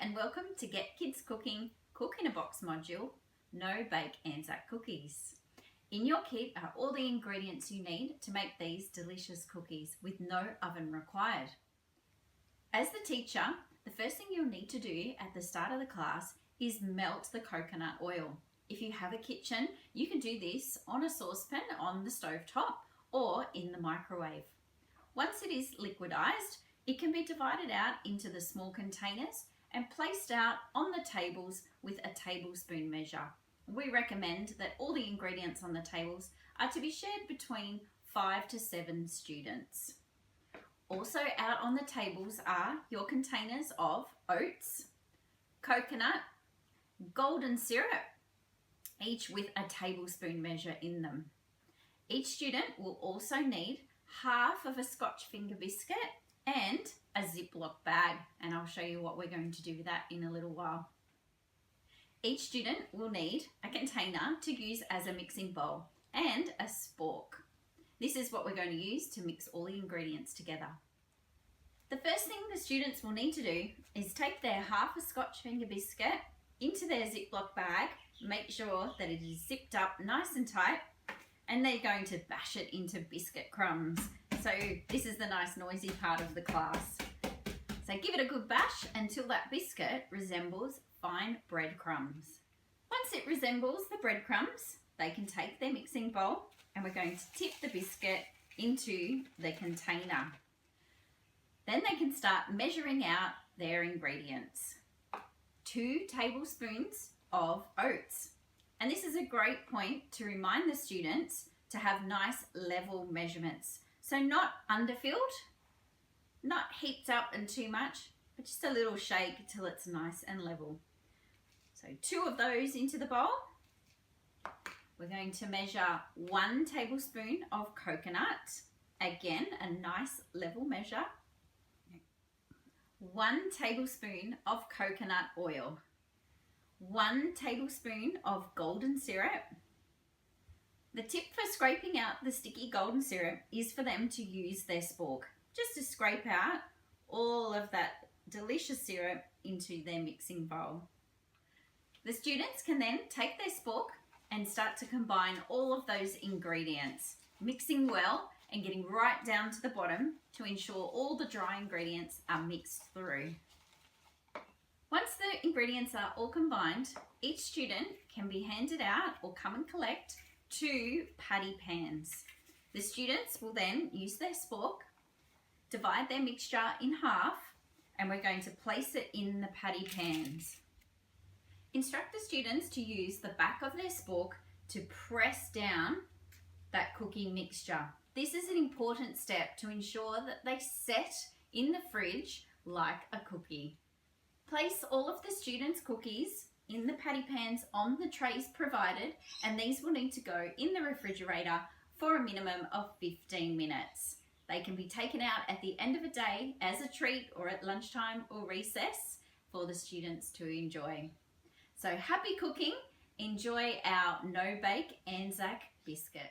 and welcome to Get Kids Cooking Cook in a Box module, No Bake Anzac Cookies. In your kit are all the ingredients you need to make these delicious cookies with no oven required. As the teacher, the first thing you'll need to do at the start of the class is melt the coconut oil. If you have a kitchen, you can do this on a saucepan on the stove top or in the microwave. Once it is liquidized, it can be divided out into the small containers and placed out on the tables with a tablespoon measure. We recommend that all the ingredients on the tables are to be shared between 5 to 7 students. Also out on the tables are your containers of oats, coconut, golden syrup, each with a tablespoon measure in them. Each student will also need half of a scotch finger biscuit and a Ziploc bag, and I'll show you what we're going to do with that in a little while. Each student will need a container to use as a mixing bowl and a spork. This is what we're going to use to mix all the ingredients together. The first thing the students will need to do is take their half a scotch finger biscuit into their Ziploc bag, make sure that it is zipped up nice and tight, and they're going to bash it into biscuit crumbs. So this is the nice noisy part of the class. So give it a good bash until that biscuit resembles fine breadcrumbs. Once it resembles the breadcrumbs, they can take their mixing bowl and we're going to tip the biscuit into the container. Then they can start measuring out their ingredients. 2 tablespoons of oats. And this is a great point to remind the students to have nice level measurements. So not underfilled, not heaped up and too much, but just a little shake till it's nice and level. So 2 of those into the bowl. We're going to measure 1 tablespoon of coconut. Again, a nice level measure. 1 tablespoon of coconut oil. 1 tablespoon of golden syrup. The tip for scraping out the sticky golden syrup is for them to use their spork, just to scrape out all of that delicious syrup into their mixing bowl. The students can then take their spork and start to combine all of those ingredients, mixing well and getting right down to the bottom to ensure all the dry ingredients are mixed through. Once the ingredients are all combined, each student can be handed out or come and collect 2 patty pans. The students will then use their spork, divide their mixture in half, and we're going to place it in the patty pans. Instruct the students to use the back of their spork to press down that cooking mixture. This is an important step to ensure that they set in the fridge like a cookie. Place all of the students' cookies in the patty pans on the trays provided, and these will need to go in the refrigerator for a minimum of 15 minutes. They can be taken out at the end of a day as a treat or at lunchtime or recess for the students to enjoy. So happy cooking, enjoy our no-bake Anzac biscuit.